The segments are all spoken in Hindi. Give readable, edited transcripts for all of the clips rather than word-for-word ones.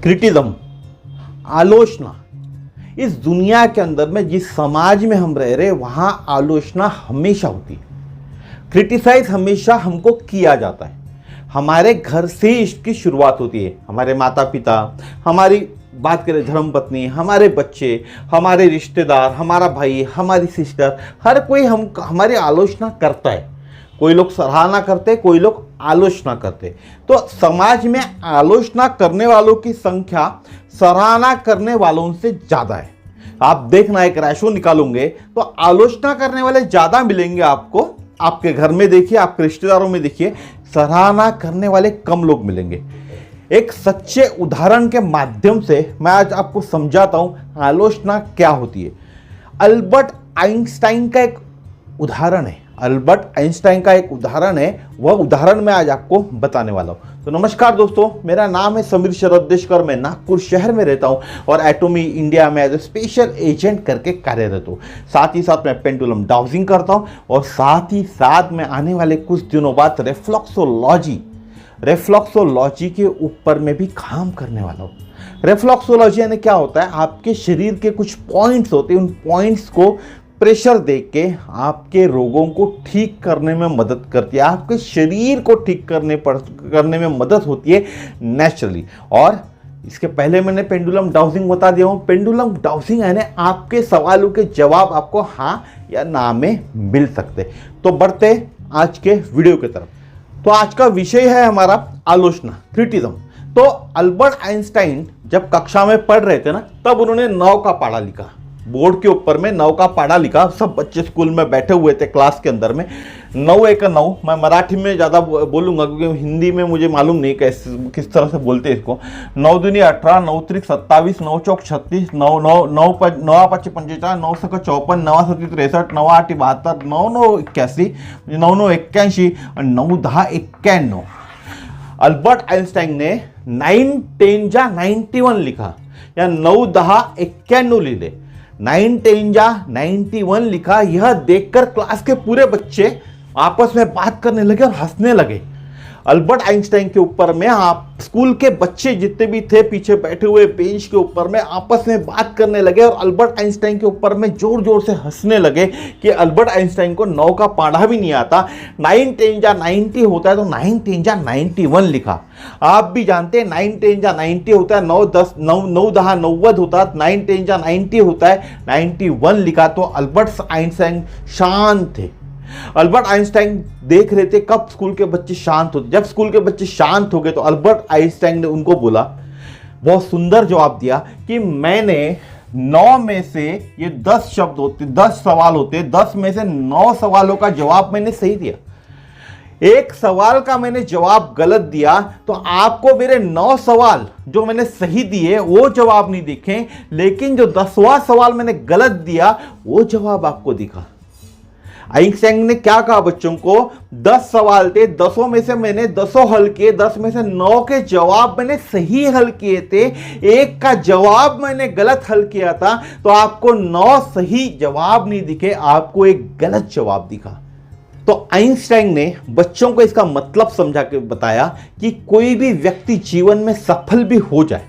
क्रिटिज्म, आलोचना, इस दुनिया के अंदर में जिस समाज में हम रह रहे वहां आलोचना हमेशा होती है। क्रिटिसाइज हमेशा हमको किया जाता है। हमारे घर से ही इसकी शुरुआत होती है। हमारे माता पिता, हमारी बात करें धर्मपत्नी, हमारे बच्चे, हमारे रिश्तेदार, हमारा भाई, हमारी सिस्टर, हर कोई हमारी आलोचना करता है। कोई लोग सराहना करते, कोई लोग आलोचना करते। तो समाज में आलोचना करने वालों की संख्या सराहना करने वालों से ज़्यादा है। आप देखना, एक रेशो निकालोगे तो आलोचना करने वाले ज़्यादा मिलेंगे आपको। आपके घर में देखिए, आपके रिश्तेदारों में देखिए, सराहना करने वाले कम लोग मिलेंगे। एक सच्चे उदाहरण के माध्यम से मैं आज आपको समझाता हूं आलोचना क्या होती है। अल्बर्ट आइंस्टाइन का एक उदाहरण है। अल्बर्ट आइंस्टाइन का एक उदाहरण है, वह उदाहरण मैं आज आपको बताने वाला हूं। तो नमस्कार दोस्तों, मेरा नाम है समीर शरद देशकर। मैं नागपुर शहर में रहता हूं और एटॉमी इंडिया में एज ए स्पेशल एजेंट करके कार्यरत हूं। साथ ही साथ मैं पेंडुलम डाउजिंग करता हूं और साथ ही साथ मैं आने वाले कुछ दिनों बाद रेफ्लक्सोलॉजी के ऊपर में भी काम करने वाला हूँ। रेफ्लक्सोलॉजी यानी क्या होता है? आपके शरीर के कुछ पॉइंट्स होते हैं, उन पॉइंट्स को प्रेशर देके आपके रोगों को ठीक करने में मदद करती है। आपके शरीर को ठीक करने में मदद होती है नेचुरली। और इसके पहले मैंने पेंडुलम डाउजिंग बता दिया हूँ। पेंडुलम डाउजिंग यानी आपके सवालों के जवाब आपको हाँ या ना में मिल सकते। तो बढ़ते आज के वीडियो की तरफ। तो आज का विषय है हमारा आलोचना, क्रिटिज्म। तो अल्बर्ट आइंस्टाइन जब कक्षा में पढ़ रहे थे ना, तब उन्होंने 9 का पढ़ा लिखा। बोर्ड के ऊपर में 9 का पढ़ा लिखा। सब बच्चे स्कूल में बैठे हुए थे क्लास के अंदर में। 9 एक 9, मैं मराठी में ज़्यादा बोलूँगा क्योंकि हिंदी में मुझे मालूम नहीं किस तरह से बोलते हैं इसको। 9 दूनी 18, 9 त्रिक 27, 9 चौक 36, 9 5 45, 9 सक 54, 9 7 63, 9 8 72, 9 9 81, 9 9 81 और 9 10 91। अल्बर्ट आइंस्टाइन ने 9 10 जा 91 लिखा या 9 10 91 लिहिले। 9 10 जा 91 लिखा। यह देखकर क्लास के पूरे बच्चे आपस में बात करने लगे और हंसने लगे। अल्बर्ट आइंस्टाइन के ऊपर में आप स्कूल के बच्चे जितने भी थे पीछे बैठे हुए बेंच के ऊपर में आपस में बात करने लगे और अल्बर्ट आइंस्टाइन के ऊपर में जोर जोर से हंसने लगे कि अल्बर्ट आइंस्टाइन को 9 का पढ़ा भी नहीं आता। 9 10 जा 90 होता है तो 9 10 जा 91 लिखा। आप भी जानते हैं 9 10 जा 90 होता है, 9 10 90 होता है, 9 10 जा 90 होता है, 91 लिखा। तो अल्बर्ट आइंस्टाइन शांत थे। अल्बर्ट आइंस्टाइन देख रहे थे कब स्कूल के बच्चे शांत होते। जब स्कूल के बच्चे शांत हो गए तो अल्बर्ट आइंस्टाइन ने उनको बोला, बहुत सुंदर जवाब दिया कि मैंने 9 में से ये 10 शब्द होते, 10 सवाल होते, 10 में से 9 सवालों का जवाब मैंने सही दिया। एक सवाल का मैंने जवाब गलत दिया तो आपको मेरे 9 सवाल जो मैंने सही दिए वो जवाब नहीं दिखे, लेकिन जो 10वां सवाल मैंने गलत दिया वो जवाब आपको दिखा। आइंस्टाइन ने क्या कहा बच्चों को? 10 सवाल थे, 10 में से मैंने 10 हल किए, 10 में से 9 के जवाब मैंने सही हल किए थे, एक का जवाब मैंने गलत हल किया था। तो आपको 9 सही जवाब नहीं दिखे, आपको एक गलत जवाब दिखा। तो आइंस्टाइन ने बच्चों को इसका मतलब समझा के बताया कि कोई भी व्यक्ति जीवन में सफल भी हो जाए,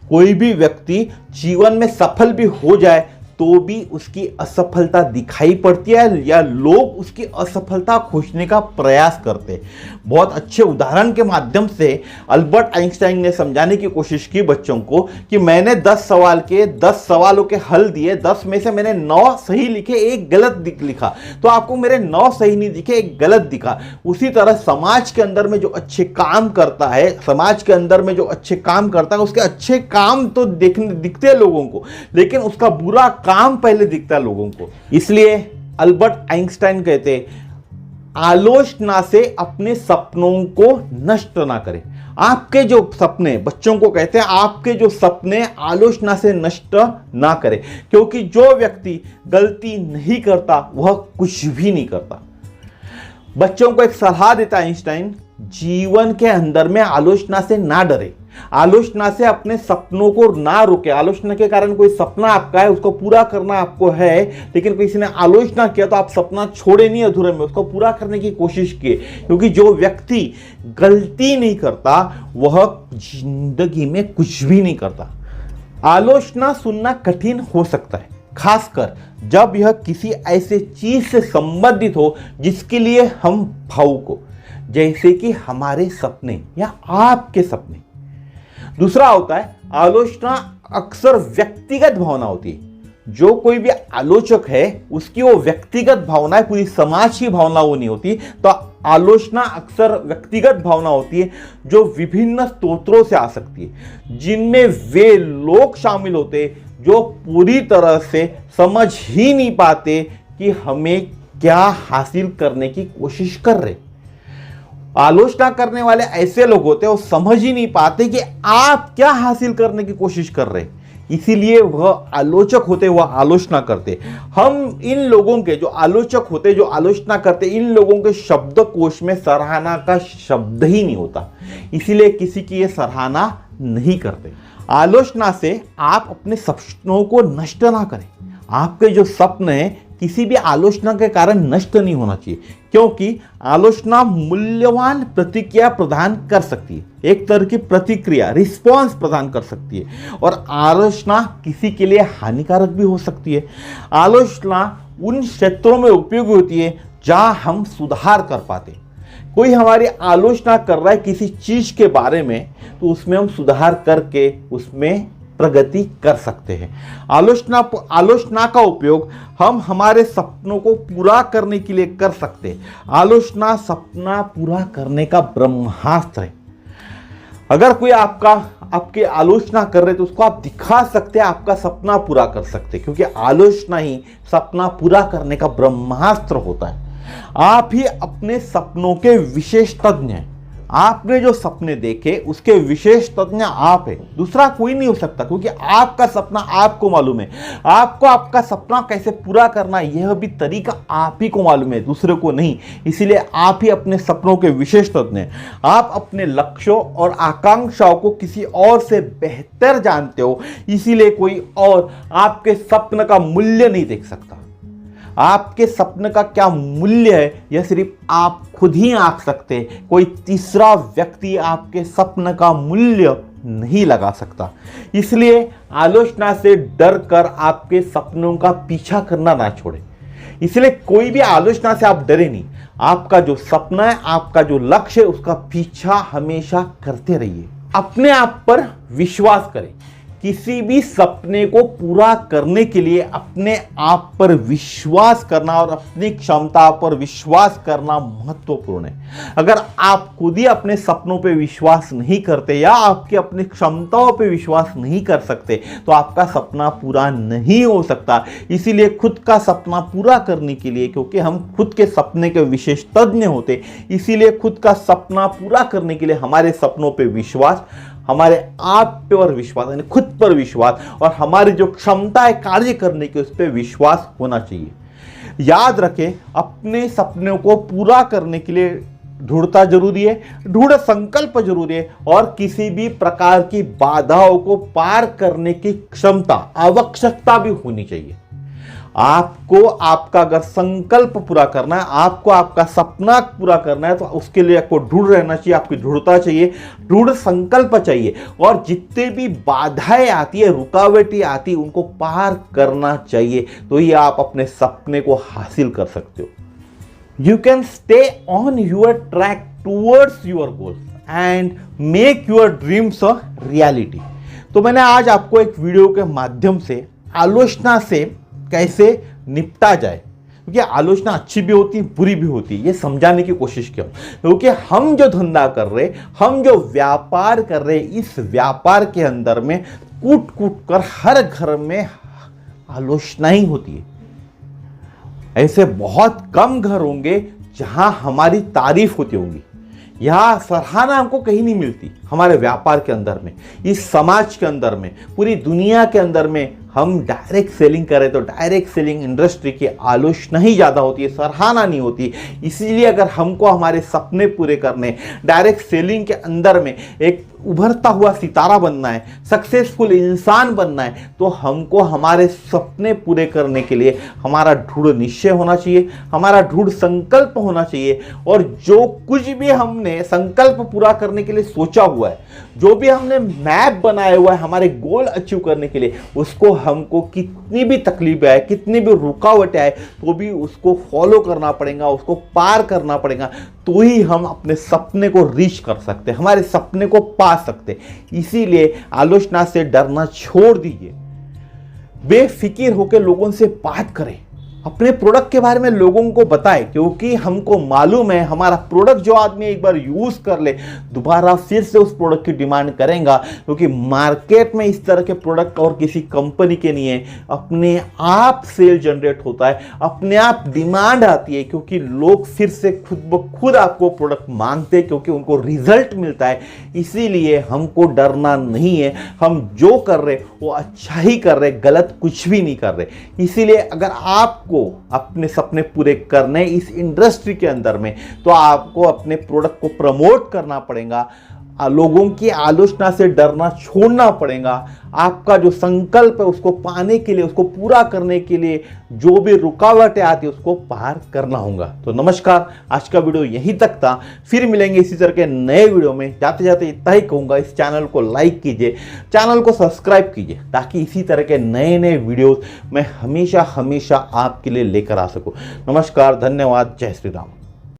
कोई भी व्यक्ति जीवन में सफल भी हो जाए तो भी उसकी असफलता दिखाई पड़ती है या लोग उसकी असफलता खोजने का प्रयास करते। बहुत अच्छे उदाहरण के माध्यम से अल्बर्ट आइंस्टाइन ने समझाने की कोशिश की बच्चों को कि मैंने 10 सवाल के 10 सवालों के हल दिए, 10 में से मैंने 9 सही लिखे, एक गलत लिखा। तो आपको मेरे 9 सही नहीं दिखे, एक गलत दिखा। उसी तरह समाज के अंदर में जो अच्छे काम करता है, समाज के अंदर में जो अच्छे काम करता है, उसके अच्छे काम तो दिखते हैं लोगों को, लेकिन उसका बुरा काम पहले दिखता है लोगों को। इसलिए अल्बर्ट आइंस्टाइन कहते आलोचना से अपने सपनों को नष्ट ना करें। आपके जो सपने, बच्चों को कहते हैं आपके जो सपने आलोचना से नष्ट ना करें, क्योंकि जो व्यक्ति गलती नहीं करता वह कुछ भी नहीं करता। बच्चों को एक सलाह देता आइंस्टाइन, जीवन के अंदर में आलोचना से ना डरे। आलोचना से अपने सपनों को ना रोके। आलोचना के कारण कोई सपना आपका है, उसको पूरा करना आपको है, लेकिन किसी ने आलोचना किया तो आप सपना छोड़े नहीं अधूरे में, उसको पूरा करने की कोशिश किए। क्योंकि जो व्यक्ति गलती नहीं करता वह जिंदगी में कुछ भी नहीं करता। आलोचना सुनना कठिन हो सकता है, खासकर जब यह किसी ऐसे चीज से संबंधित हो जिसके लिए हम भावुक हो, जैसे कि हमारे सपने या आपके सपने। दूसरा होता है आलोचना अक्सर व्यक्तिगत भावना होती है। जो कोई भी आलोचक है उसकी वो व्यक्तिगत भावना है, पूरी समाज की भावना वो नहीं होती। तो आलोचना अक्सर व्यक्तिगत भावना होती है जो विभिन्न स्रोतों से आ सकती है, जिनमें वे लोग शामिल होते जो पूरी तरह से समझ ही नहीं पाते कि हमें क्या हासिल करने की कोशिश कर रहे। आलोचना करने वाले ऐसे लोग होते हैं वो समझ ही नहीं पाते कि आप क्या हासिल करने की कोशिश कर रहे, इसीलिए वह आलोचक होते, वह आलोचना करते। हम इन लोगों के जो आलोचक होते, जो आलोचना करते, इन लोगों के शब्दकोश में सराहना का शब्द ही नहीं होता, इसीलिए किसी की ये सराहना नहीं करते। आलोचना से आप अपने सपनों को नष्ट ना करें। आपके जो सपन है किसी भी आलोचना के कारण नष्ट नहीं होना चाहिए, क्योंकि आलोचना मूल्यवान प्रतिक्रिया प्रदान कर सकती है, एक तरह की प्रतिक्रिया रिस्पॉन्स प्रदान कर सकती है। और आलोचना किसी के लिए हानिकारक भी हो सकती है। आलोचना उन क्षेत्रों में उपयोगी होती है जहां हम सुधार कर पाते। कोई हमारी आलोचना कर रहा है किसी चीज के बारे में, तो उसमें हम सुधार करके उसमें प्रगति कर सकते हैं। आलोचना का उपयोग हम हमारे सपनों को पूरा करने के लिए कर सकते हैं। आलोचना सपना पूरा करने का ब्रह्मास्त्र है। अगर कोई आपके आलोचना कर रहे तो उसको आप दिखा सकते हैं, आपका सपना पूरा कर सकते हैं, क्योंकि आलोचना ही सपना पूरा करने का ब्रह्मास्त्र होता है। आप ही अपने सपनों के विशेष तज्ञ हैं। आपने जो सपने देखे उसके विशेष तज्ञ आप हैं, दूसरा कोई नहीं हो सकता, क्योंकि आपका सपना आपको मालूम है। आपको आपका सपना कैसे पूरा करना है यह भी तरीका आप ही को मालूम है, दूसरे को नहीं। इसीलिए आप ही अपने सपनों के विशेष तज्ञ हैं। आप अपने लक्ष्यों और आकांक्षाओं को किसी और से बेहतर जानते हो, इसीलिए कोई और आपके सपने का मूल्य नहीं देख सकता। आपके सपने का क्या मूल्य है यह सिर्फ आप खुद ही आंक सकते हैं, कोई तीसरा व्यक्ति आपके सपने का मूल्य नहीं लगा सकता। इसलिए आलोचना से डर कर आपके सपनों का पीछा करना ना छोड़े। इसलिए कोई भी आलोचना से आप डरे नहीं। आपका जो सपना है, आपका जो लक्ष्य है, उसका पीछा हमेशा करते रहिए। अपने आप पर विश्वास करें। किसी भी सपने को पूरा करने के लिए अपने आप पर विश्वास करना और अपनी क्षमता पर विश्वास करना महत्वपूर्ण है। अगर आप खुद ही अपने सपनों पर विश्वास नहीं करते या आपकी अपनी क्षमताओं पर विश्वास नहीं कर सकते तो आपका सपना पूरा नहीं हो सकता। इसीलिए खुद का सपना पूरा करने के लिए, क्योंकि हम खुद के सपने के विशेष तज्ञ होते, इसीलिए खुद का सपना पूरा करने के लिए हमारे सपनों पर विश्वास, हमारे आप पर विश्वास यानी खुद पर विश्वास, और हमारी जो क्षमता है कार्य करने की उस पर विश्वास होना चाहिए। याद रखें, अपने सपनों को पूरा करने के लिए दृढ़ता जरूरी है, दृढ़ संकल्प जरूरी है, और किसी भी प्रकार की बाधाओं को पार करने की क्षमता, आवश्यकता भी होनी चाहिए। आपको आपका अगर संकल्प पूरा करना है, आपको आपका सपना पूरा करना है, तो उसके लिए आपको दृढ़ रहना चाहिए, आपकी दृढ़ता चाहिए, दृढ़ संकल्प चाहिए, और जितने भी बाधाएं आती है, रुकावटें आती है, उनको पार करना चाहिए। तो ये आप अपने सपने को हासिल कर सकते हो। You can stay on your track towards your goals and make your dreams a reality. तो मैंने आज आपको एक वीडियो के माध्यम से आलोचना से कैसे निपटा जाए, क्योंकि आलोचना अच्छी भी होती है, बुरी भी होती है, ये समझाने की कोशिश किया। क्योंकि हम जो धंधा कर रहे, हम जो व्यापार कर रहे, इस व्यापार के अंदर में कूट कूट कर हर घर में आलोचना ही होती है। ऐसे बहुत कम घर होंगे जहां हमारी तारीफ होती होंगी। यह सराहना हमको कहीं नहीं मिलती। हमारे व्यापार के अंदर में, इस समाज के अंदर में, पूरी दुनिया के अंदर में हम डायरेक्ट सेलिंग करें तो डायरेक्ट सेलिंग इंडस्ट्री की आलोचना ही ज़्यादा होती है, सराहना नहीं होती। इसीलिए अगर हमको हमारे सपने पूरे करने, डायरेक्ट सेलिंग के अंदर में एक उभरता हुआ सितारा बनना है, सक्सेसफुल इंसान बनना है, तो हमको हमारे सपने पूरे करने के लिए हमारा दृढ़ निश्चय होना चाहिए, हमारा दृढ़ संकल्प होना चाहिए। और जो कुछ भी हमने संकल्प पूरा करने के लिए सोचा हुआ है, जो भी हमने मैप बनाया हुआ है हमारे गोल अचीव करने के लिए, उसको हमको कितनी भी तकलीफें आए, कितनी भी रुकावटें आए, तो भी उसको फॉलो करना पड़ेगा, उसको पार करना पड़ेगा, तो ही हम अपने सपने को रीच कर सकते हैं, हमारे सपने को पा सकते। इसीलिए आलोचना से डरना छोड़ दीजिए, बेफिक्र होकर लोगों से बात करें, अपने प्रोडक्ट के बारे में लोगों को बताएं, क्योंकि हमको मालूम है हमारा प्रोडक्ट जो आदमी एक बार यूज कर ले दोबारा फिर से उस प्रोडक्ट की डिमांड करेगा, क्योंकि मार्केट में इस तरह के प्रोडक्ट और किसी कंपनी के नहीं है। अपने आप सेल जनरेट होता है, अपने आप डिमांड आती है, क्योंकि लोग फिर से खुद ब खुद आपको प्रोडक्ट मांगते हैं, क्योंकि उनको रिजल्ट मिलता है। इसीलिए हमको डरना नहीं है, हम जो कर रहे वो अच्छा ही कर रहे, गलत कुछ भी नहीं कर रहे। इसीलिए अगर आपको अपने सपने पूरे करने इस इंडस्ट्री के अंदर में, तो आपको अपने प्रोडक्ट को प्रमोट करना पड़ेगा, लोगों की आलोचना से डरना छोड़ना पड़ेगा। आपका जो संकल्प है उसको पाने के लिए, उसको पूरा करने के लिए जो भी रुकावटें आती है उसको पार करना होगा। तो नमस्कार, आज का वीडियो यहीं तक था, फिर मिलेंगे इसी तरह के नए वीडियो में। जाते जाते इतना ही कहूँगा, इस चैनल को लाइक कीजिए, चैनल को सब्सक्राइब कीजिए, ताकि इसी तरह के नए नए वीडियोस मैं हमेशा हमेशा आपके लिए लेकर आ सकूँ। नमस्कार, धन्यवाद, जय श्री राम।